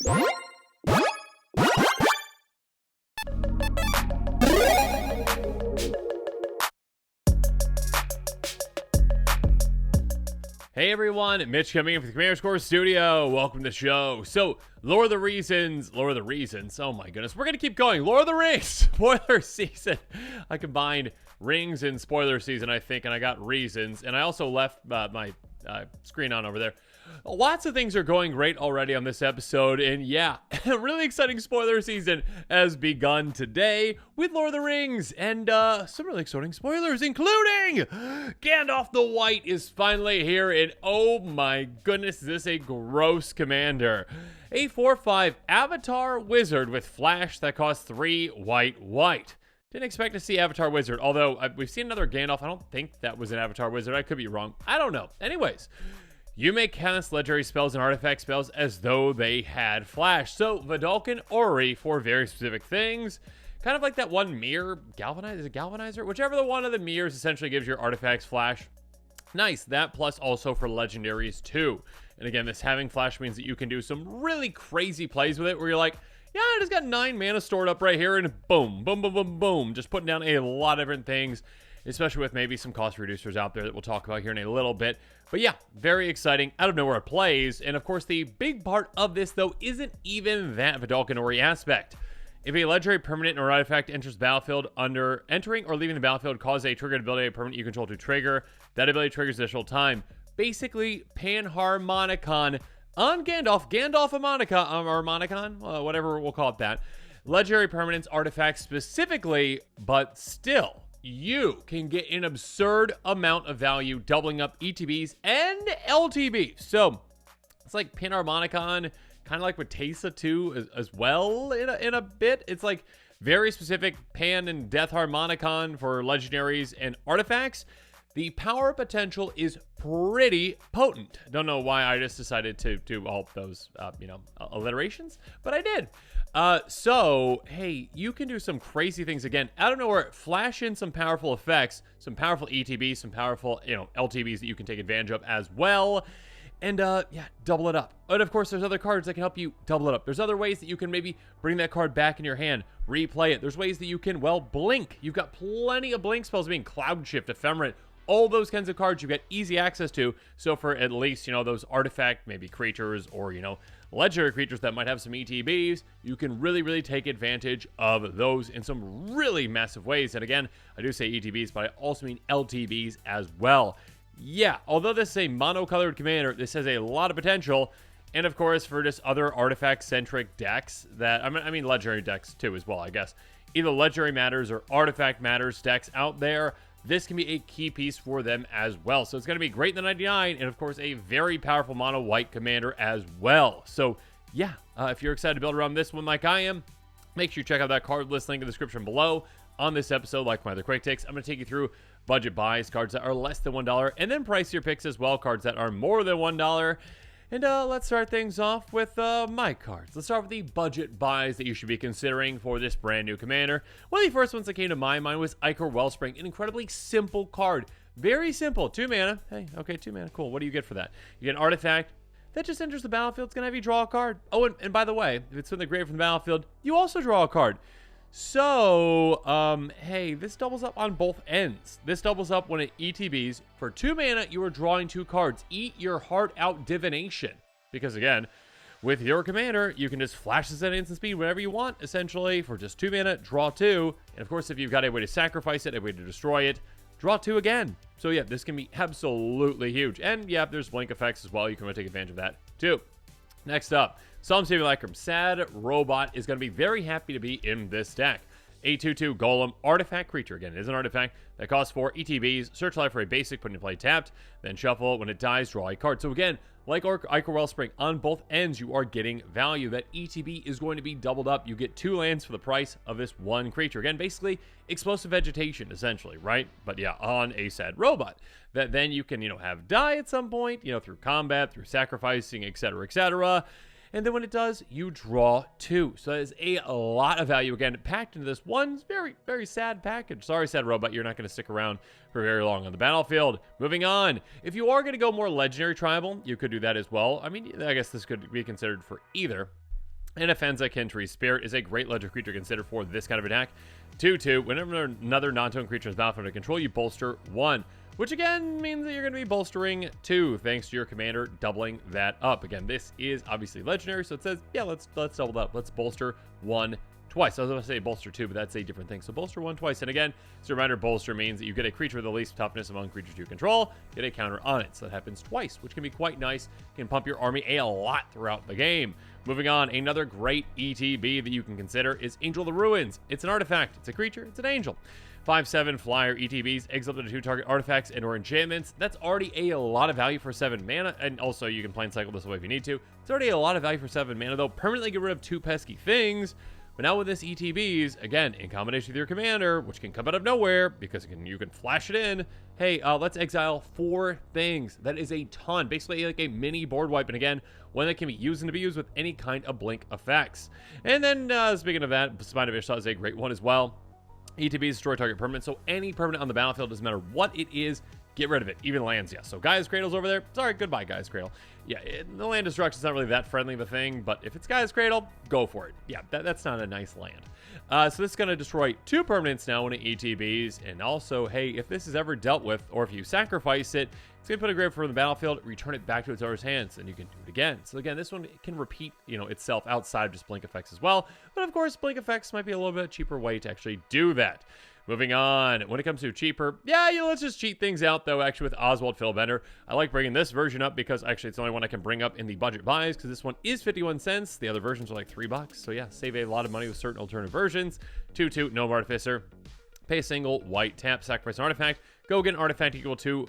Hey everyone, Mitch coming in from the Commander Score Studio. Welcome to the show. So, Lore of the Reasons, oh my goodness, we're gonna keep going. Lore of the Rings, spoiler season. I combined rings and spoiler season, I think, and I got reasons, and I also left my screen on over there. Lots of things are going great already on this episode, and yeah, a really exciting spoiler season has begun today with Lord of the Rings, and some really exciting spoilers, including Gandalf the White is finally here, and oh my goodness, is this a gross commander. A 4/5 Avatar Wizard with Flash that costs 3 white. Didn't expect to see Avatar Wizard, although we've seen another Gandalf. I don't think that was an Avatar Wizard. I could be wrong. I don't know. Anyways, you may cast legendary spells and artifact spells as though they had Flash. So, Vedalken Ori for very specific things. Kind of like that one mirror, Galvanizer? Whichever the one of the mirrors essentially gives your artifacts Flash. Nice, that plus also for legendaries too. And again, this having Flash means that you can do some really crazy plays with it where you're like, yeah, I just got 9 mana stored up right here and boom, boom, boom, boom, boom. Just putting down a lot of different things, especially with maybe some cost reducers out there that we'll talk about here in a little bit. But yeah, very exciting. Out of nowhere it plays. And of course, the big part of this, though, isn't even that Vedalken Ori aspect. If a legendary permanent or artifact enters the battlefield, entering or leaving the battlefield causes a triggered ability of permanent you control to trigger. That ability triggers additional time. Basically, Panharmonicon on Gandalf. Harmonicon, whatever we'll call it that. Legendary permanents, artifacts specifically, but still, you can get an absurd amount of value doubling up ETBs and LTBs. So it's like Panharmonicon, kind of like with Teysa too, as well in a bit. It's like very specific Pan and Death Harmonicon for legendaries and artifacts. The power potential is pretty potent. Don't know why I just decided to do all those, alliterations, but I did. So, hey, you can do some crazy things again. Out of nowhere, flash in some powerful effects, some powerful ETBs, some powerful, LTBs that you can take advantage of as well. And, yeah, double it up. And, of course, there's other cards that can help you double it up. There's other ways that you can maybe bring that card back in your hand, replay it. There's ways that you can, well, blink. You've got plenty of blink spells being Cloud Shift, Ephemerate, all those kinds of cards you've got easy access to. So for at least, those artifact, maybe creatures or, legendary creatures that might have some ETBs, you can really, really take advantage of those in some really massive ways. And again, I do say ETBs, but I also mean LTBs as well. Yeah, although this is a monocolored commander, this has a lot of potential. And of course, for just other artifact-centric decks that, I mean legendary decks too as well, I guess. Either legendary matters or artifact matters decks out there, this can be a key piece for them as well. So it's going to be great in the 99, and of course a very powerful mono white commander as well. So yeah, if you're excited to build around this one like I am, make sure you check out that card list link in the description below. On this episode, like my other quick takes, I'm going to take you through budget buys, cards that are less than $1, and then pricier picks as well, cards that are more than $1. And let's start things off with my cards. Let's start with the budget buys that you should be considering for this brand new commander. One of the first ones that came to my mind was Ichor Wellspring, an incredibly simple card. Very simple. 2 mana. Hey, okay, 2 mana. Cool. What do you get for that? You get an artifact that just enters the battlefield. It's going to have you draw a card. Oh, and by the way, if it's in the grave from the battlefield, you also draw a card. So, hey, this doubles up on both ends. This doubles up when it ETBs. For 2 mana, you are drawing 2 cards. Eat your heart out, Divination. Because again, with your commander, you can just flash this at instant speed whenever you want, essentially. For just 2 mana, draw 2. And of course, if you've got a way to sacrifice it, a way to destroy it, draw 2 again. So yeah, this can be absolutely huge. And yeah, there's blink effects as well. You can really take advantage of that too. Next up, Psalm Simulacrum. Sad Robot is going to be very happy to be in this deck. A 2/2 Golem, artifact creature. Again, it is an artifact that costs 4 ETBs. Search life for a basic, put into play tapped. Then shuffle. When it dies, draw a card. So again, like Ichor Wellspring, on both ends, you are getting value. That ETB is going to be doubled up. You get 2 lands for the price of this 1 creature. Again, basically, explosive vegetation, essentially, right? But yeah, on a Sad Robot. That then you can, have die at some point, through combat, through sacrificing, etc., etc. And then when it does, you draw 2. So that is a lot of value, again, packed into this one very, very sad package. Sorry, Sad Robot, you're not going to stick around for very long on the battlefield. Moving on. If you are going to go more legendary tribal, you could do that as well. I mean, I guess this could be considered for either. And a Fenza Kentry Spirit is a great legendary creature to consider for this kind of attack. 2/2, whenever another non-token creature is battlefield under control, you bolster 1. Which again means that you're going to be bolstering 2, thanks to your commander doubling that up. Again, this is obviously legendary, so it says, yeah, let's double that up. Let's bolster 1 twice. I was going to say bolster 2, but that's a different thing. So bolster 1 twice. And again, as a reminder, bolster means that you get a creature with the least toughness among creatures you control, get a counter on it. So that happens twice, which can be quite nice. Can pump your army a lot throughout the game. Moving on, another great ETB that you can consider is Angel of the Ruins. It's an artifact. It's a creature. It's an angel. 5/7 flyer ETBs, exile up to 2 target artifacts and or enchantments. That's already a lot of value for 7 mana, and also you can plain cycle this away if you need to. It's already a lot of value for 7 mana, though. Permanently get rid of 2 pesky things. But now with this ETBs, again, in combination with your commander, which can come out of nowhere because you can flash it in. Hey, let's exile 4 things. That is a ton, basically like a mini board wipe. And again, one that can be used and to be used with any kind of blink effects. And then speaking of that, Spine of Ishtar is a great one as well. ETBs destroy target permanent, so any permanent on the battlefield, doesn't matter what it is, get rid of it. Even lands, yeah. So Gaia's Cradle's over there. Sorry, goodbye, Gaia's Cradle. Yeah, the land destruction's not really that friendly of a thing, but if it's Gaia's Cradle, go for it. Yeah, that's not a nice land. So this is going to destroy 2 permanents now when it ETBs, and also, hey, if this is ever dealt with, or if you sacrifice it, it's going to put a grave from the battlefield, return it back to its owner's hands, and you can do it again. So again, this one can repeat, itself outside of just blink effects as well. But of course, blink effects might be a little bit cheaper way to actually do that. Moving on, when it comes to cheaper, let's just cheat things out, though, actually, with Oswald Fiddlebender. I like bringing this version up because, actually, it's the only one I can bring up in the budget buys, because this one is 51 cents. The other versions are like $3, so yeah, save a lot of money with certain alternative versions. 2/2, Gnome Artificer. Pay a single white tap, sacrifice an artifact. Go get an artifact equal to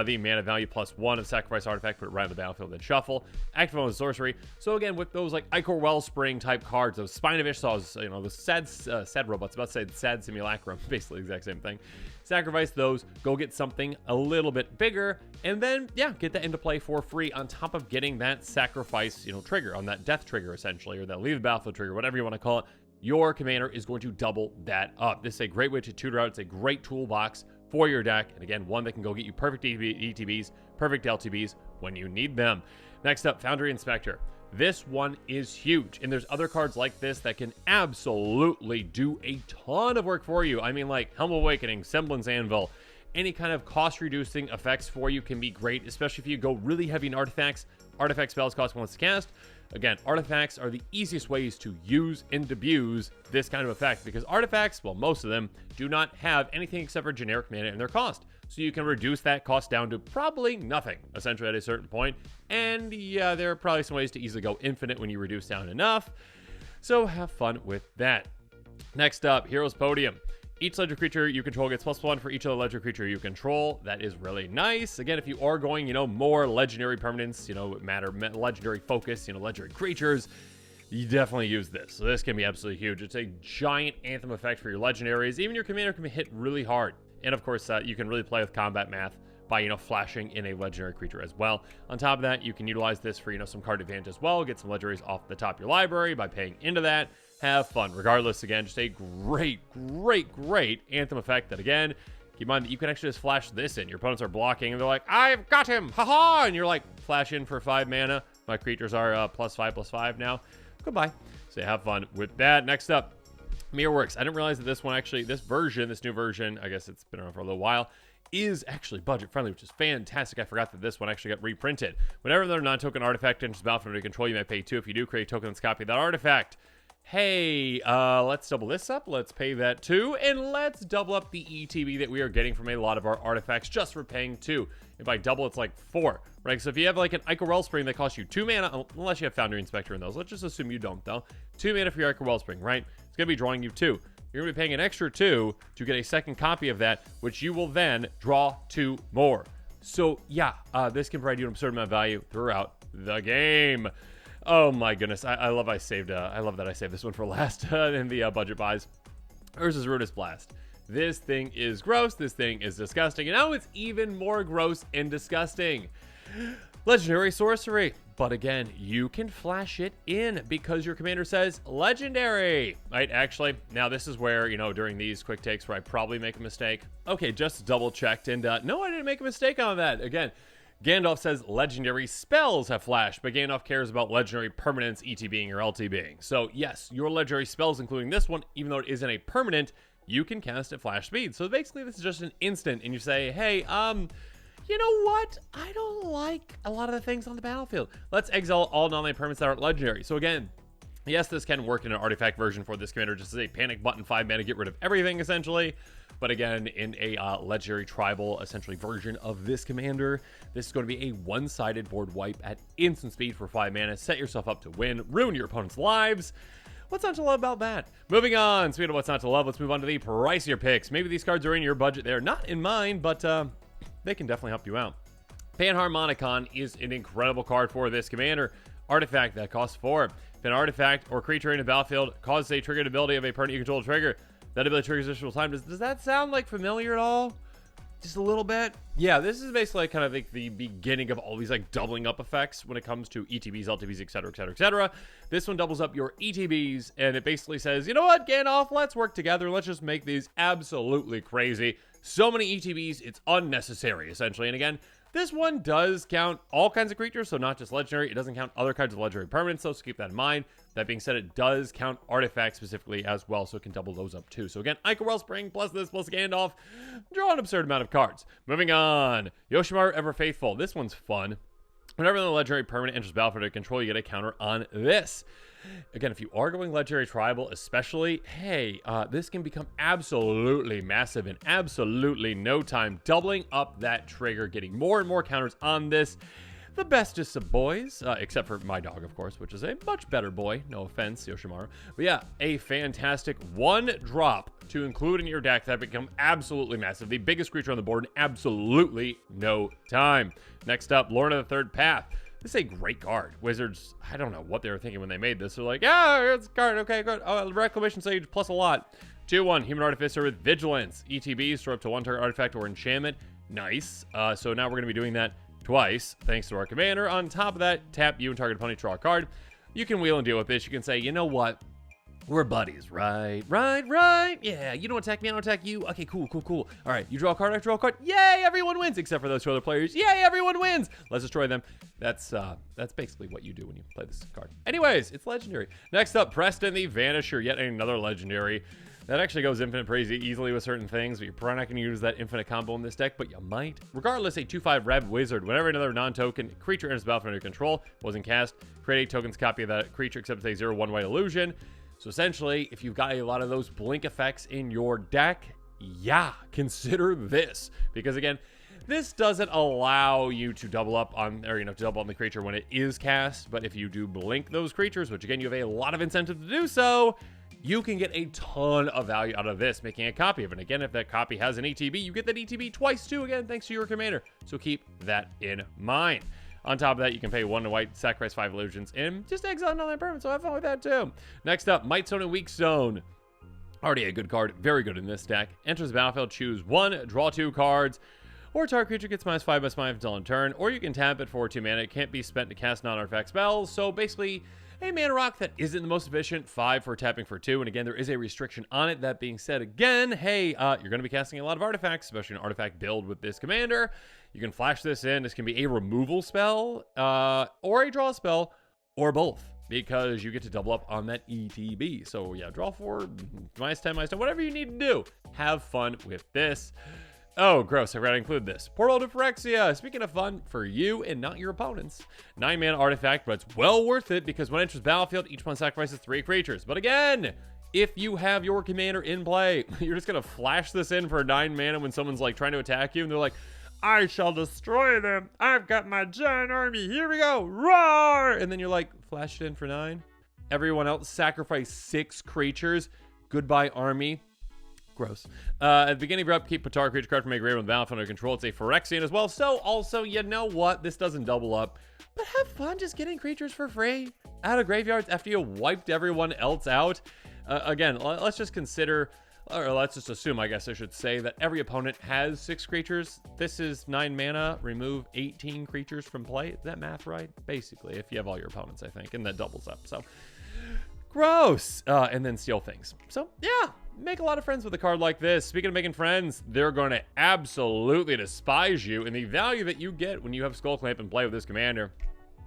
the mana value +1 of sacrifice artifact, put it right on the battlefield, then shuffle. Activate on sorcery. So again, with those like Ichor Wellspring type cards, those Spine of Ishtar's, the sad robots, about to say sad simulacrum, basically the exact same thing. Sacrifice those, go get something a little bit bigger, and then get that into play for free on top of getting that sacrifice, trigger on that death trigger essentially, or that leave the battlefield trigger, whatever you want to call it. Your commander is going to double that up. This is a great way to tutor out. It's a great toolbox for your deck, and again, one that can go get you perfect ETBs, perfect LTBs when you need them. Next up, Foundry Inspector. This one is huge, and there's other cards like this that can absolutely do a ton of work for you. I mean, like Helm of Awakening, Semblance Anvil, any kind of cost-reducing effects for you can be great, especially if you go really heavy in artifacts. Artifact spells cost 1 to cast. Again, artifacts are the easiest ways to use and abuse this kind of effect, because artifacts, well, most of them, do not have anything except for generic mana in their cost. So you can reduce that cost down to probably nothing, essentially, at a certain point. And yeah, there are probably some ways to easily go infinite when you reduce down enough. So have fun with that. Next up, Hero's Podium. Each legendary creature you control gets +1 for each other legendary creature you control. That is really nice. Again, if you are going, more legendary permanents, legendary focus, legendary creatures, you definitely use this. So this can be absolutely huge. It's a giant anthem effect for your legendaries. Even your commander can be hit really hard. And of course, you can really play with combat math by, flashing in a legendary creature as well. On top of that, you can utilize this for, some card advantage as well. Get some legendaries off the top of your library by paying into that. Have fun. Regardless, again, just a great anthem effect that, again, keep in mind that you can actually just flash this in. Your opponents are blocking, and they're like, I've got him! Ha-ha! And you're like, flash in for 5 mana. My creatures are +5/+5 now. Goodbye. So have fun with that. Next up, Mirrorworks. I didn't realize that this one actually, this new version, I guess it's been around for a little while, is actually budget friendly, which is fantastic. I forgot that this one actually got reprinted. Whenever there's a non-token artifact enters the battlefield under control, you may pay 2. If you do, create a token that's copy of that artifact. Hey, let's double this up. Let's pay that 2, and let's double up the ETB that we are getting from a lot of our artifacts just for paying 2. If I double, it's like 4, right? So if you have like an Ichor Wellspring that costs you 2 mana, unless you have Foundry Inspector in those, let's just assume you don't though. 2 mana for your Ichor Wellspring, right? It's gonna be drawing you 2. You're gonna be paying an extra 2 to get a second copy of that, which you will then draw 2 more. So yeah, this can provide you an absurd amount of value throughout the game. Oh my goodness, I love that I saved this one for last in the budget buys. Urza's Ruinous Blast. This thing is gross, this thing is disgusting, and now it's even more gross and disgusting. Legendary sorcery. But again, you can flash it in because your commander says legendary, right? Actually, now this is where, during these quick takes where I probably make a mistake. Okay, just double checked, and no, I didn't make a mistake on that. Again, Gandalf says legendary spells have flash, but Gandalf cares about legendary permanents, ETBing or LTBing. So yes, your legendary spells, including this one, even though it isn't a permanent, you can cast at flash speed. So basically this is just an instant, and you say, hey, you know what? I don't like a lot of the things on the battlefield. Let's exile all non-land permanents that aren't legendary. So again, yes, this can work in an artifact version for this commander, just as a panic button 5 mana, get rid of everything essentially. But again, in a legendary tribal essentially version of this commander, this is going to be a one-sided board wipe at instant speed for 5 mana. Set yourself up to win, ruin your opponent's lives. What's not to love about that? Moving on, speaking of what's not to love, let's move on to the pricier picks. Maybe these cards are in your budget. They're not in mine, but they can definitely help you out. Panharmonicon is an incredible card for this commander. Artifact that costs 4. If an artifact or creature in the battlefield causes a triggered ability of a permanent you control to trigger, that ability triggers additional time. Does that sound like familiar at all? Just a little bit? Yeah, this is basically kind of like the beginning of all these like doubling up effects when it comes to ETBs, LTBs, etc., etc., etc. This one doubles up your ETBs, and it basically says, you know what, Gandalf, let's work together. Let's just make these absolutely crazy. So many ETBs, it's unnecessary, essentially. And again, this one does count all kinds of creatures, so not just legendary. It doesn't count other kinds of legendary permanents, though, so keep that in mind. That being said, it does count artifacts specifically as well, so it can double those up too. So again, Ichor Wellspring plus this plus Gandalf, draw an absurd amount of cards. Moving on, Yoshimaru Ever Faithful. This one's fun. Whenever the legendary permanent enters battlefield under control, you get a counter on this. Again, if you are going legendary tribal, especially, hey, this can become absolutely massive in absolutely no time. Doubling up that trigger, getting more and more counters on this. The bestest of boys, except for my dog, of course, which is a much better boy. No offense, Yoshimaru. But yeah, a fantastic 1-drop to include in your deck that become absolutely massive. The biggest creature on the board in absolutely no time. Next up, Lord of the Third Path. This is a great card. Wizards, I don't know what they were thinking when they made this. They're like, yeah, it's a card. Okay, good. Oh, Reclamation Sage plus a lot. 2/1, Human Artificer with Vigilance. ETB, store up to 1 target artifact or enchantment. Nice. So now we're going to be doing that twice, thanks to our commander. On top of that, tap you and target opponent, draw a card. You can wheel and deal with this. You can say, you know what? We're buddies, right? Yeah, you don't attack me, I don't attack you. Okay, cool. All right, you draw a card, I draw a card. Yay, everyone wins, except for those 2 other players. Yay, everyone wins. Let's destroy them. That's basically what you do when you play this card. Anyways, it's legendary. Next up, Preston the Vanisher, yet another legendary. That actually goes infinite pretty easily with certain things, but you're probably not going to use that infinite combo in this deck, but you might. Regardless, a 2/5 Red Wizard. Whenever another non-token creature enters the battlefield under your control, wasn't cast, create a token's copy of that creature except it's a 0/1 white illusion. So essentially, if you've got a lot of those blink effects in your deck, yeah, consider this. Because again, this doesn't allow you to double up on, or to double on the creature when it is cast, but if you do blink those creatures, which again, you have a lot of incentive to do so, you can get a ton of value out of this, making a copy of it. And again, if that copy has an ETB, you get that ETB twice too, again, thanks to your commander. So keep that in mind. On top of that, you can pay 1 white, sacrifice 5 illusions, and just exile another permanent, so have fun with that too. Next up, Might Stone and Weak Stone. Already a good card, very good in this deck. Enters the battlefield, choose 1, draw 2 cards, or target creature gets -5/-5 until end turn, or you can tap it for 2 mana. It can't be spent to cast non-artifact spells, so basically, a mana rock that isn't the most efficient, 5 for tapping for 2, and again, there is a restriction on it. That being said, again, hey, you're going to be casting a lot of artifacts, especially an artifact build with this commander. You can flash this in. This can be a removal spell, or a draw spell, or both, because you get to double up on that ETB. So yeah, draw 4, -10, -10, whatever you need to do. Have fun with this. Oh, gross, I forgot to include this. Portal to Phyrexia. Speaking of fun, for you and not your opponents. 9 mana artifact, but it's well worth it because when it enters battlefield, each one sacrifices 3 creatures. But again, if you have your commander in play, you're just going to flash this in for 9 mana when someone's like trying to attack you, and they're like, I shall destroy them. I've got my giant army. Here we go. Roar! And then you're like, flash it in for 9. Everyone else sacrifice 6 creatures. Goodbye, army. Gross. At the beginning of your upkeep, put target creature card from a graveyard on the battlefield under control. It's a Phyrexian as well. So also, you know what? This doesn't double up. But have fun just getting creatures for free out of graveyards after you wiped everyone else out. Again, let's just consider, or let's just assume, I guess I should say, that every opponent has 6 creatures. This is 9 mana. Remove 18 creatures from play. Is that math right? Basically, if you have all your opponents, I think. And that doubles up. So gross. And then steal things. So yeah, make a lot of friends with a card like this. Speaking of making friends, they're going to absolutely despise you and the value that you get when you have Skull Clamp and play with this commander.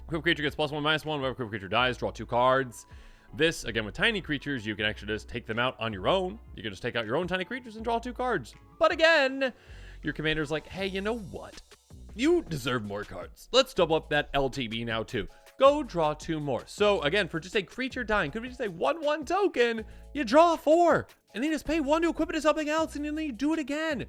Equip creature gets +1/-1. Whenever equip creature dies, draw 2 cards. This, again, with tiny creatures, you can actually just take them out on your own. You can just take out your own tiny creatures and draw 2 cards. But again, your commander's like, hey, you know what? You deserve more cards. Let's double up that LTB now, too. Go draw 2 more. So, again, for just a creature dying, could we just say 1/1 token? You draw 4. And then you just pay 1 to equip it to something else, and then you do it again.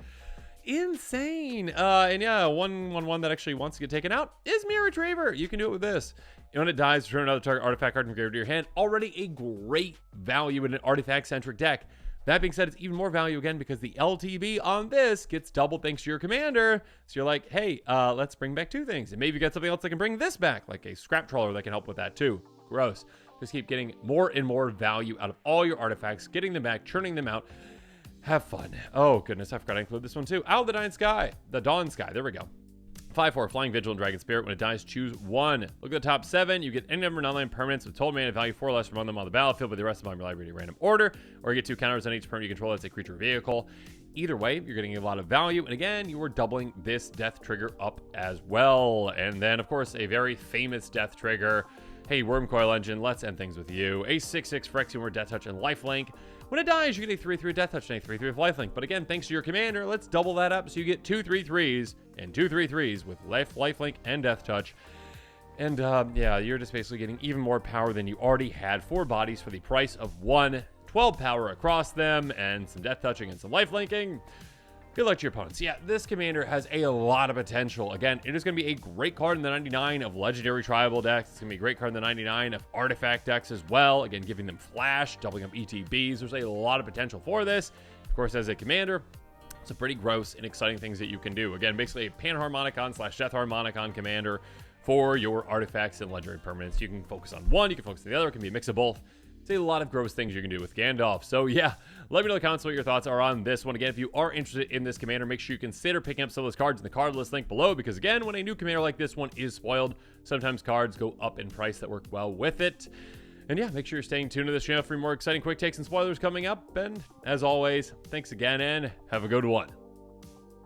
Insane. And yeah, 1/1 that actually wants to get taken out is Mirror Retriever. You can do it with this. When it dies, return another target artifact card from your graveyard to your hand. Already a great value in an artifact-centric deck. That being said, it's even more value again because the LTB on this gets doubled thanks to your commander. So you're like, hey, let's bring back 2 things. And maybe you got something else that can bring this back, like a Scrap Trawler that can help with that too. Gross. Just keep getting more and more value out of all your artifacts, getting them back, churning them out. Have fun. Oh, goodness, I forgot to include this one too. Owl the Dawn Sky. The Dawn Sky. There we go. 5/4 Flying Vigilant Dragon Spirit. When it dies, choose 1. Look at the top 7. You get any number of non-land permanents with total mana value 4 or less from them on the battlefield, but the rest of them on your library in random order. Or you get 2 counters on each permanent you control that's a creature vehicle. Either way, you're getting a lot of value. And again, you are doubling this death trigger up as well. And then, of course, a very famous death trigger. Hey, Wormcoil Engine, let's end things with you. A 6/6 Phyrexian Ward Death Touch and Lifelink. When it dies, you get a 3/3 Death Touch and a 3/3 of Lifelink. But again, thanks to your commander, let's double that up so you get 2 3/3s and 2 3/3s with Lifelink and Death Touch. And yeah, you're just basically getting even more power than you already had. 4 bodies for the price of 1. 12 power across them and some Death Touching and some Lifelinking. Good luck to your opponents. Yeah, this commander has a lot of potential. Again, it is going to be a great card in the 99 of Legendary Tribal decks. It's going to be a great card in the 99 of Artifact decks as well. Again, giving them Flash, doubling up ETBs. There's a lot of potential for this. Of course, as a commander, some pretty gross and exciting things that you can do. Again, basically a Panharmonicon/Death Harmonicon commander for your artifacts and legendary permanents. You can focus on one, you can focus on the other. It can be a mix of both. It's a lot of gross things you can do with Gandalf. So yeah, let me know in the comments what your thoughts are on this one. Again, if you are interested in this commander, make sure you consider picking up some of those cards in the card list link below, because again, when a new commander like this one is spoiled, sometimes cards go up in price that work well with it. And yeah, make sure you're staying tuned to this channel for more exciting quick takes and spoilers coming up. And as always, thanks again and have a good one.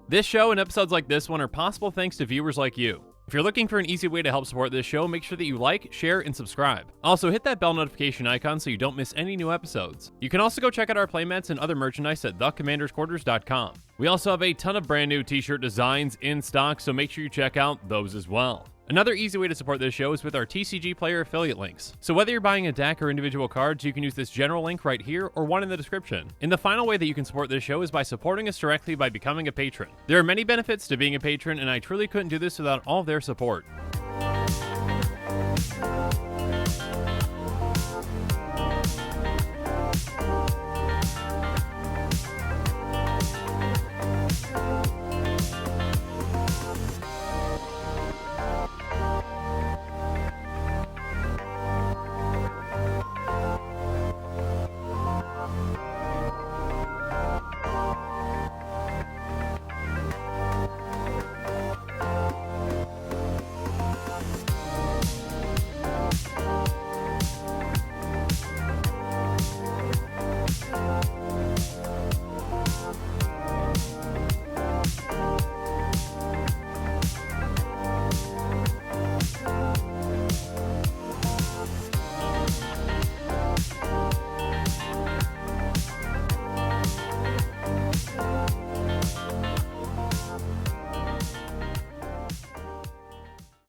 This show and episodes like this one are possible thanks to viewers like you. If you're looking for an easy way to help support this show, make sure that you like, share, and subscribe. Also, hit that bell notification icon so you don't miss any new episodes. You can also go check out our playmats and other merchandise at thecommandersquarters.com. We also have a ton of brand new t-shirt designs in stock, so make sure you check out those as well. Another easy way to support this show is with our TCG Player affiliate links. So whether you're buying a deck or individual cards, you can use this general link right here or one in the description. And the final way that you can support this show is by supporting us directly by becoming a patron. There are many benefits to being a patron, and I truly couldn't do this without all of their support.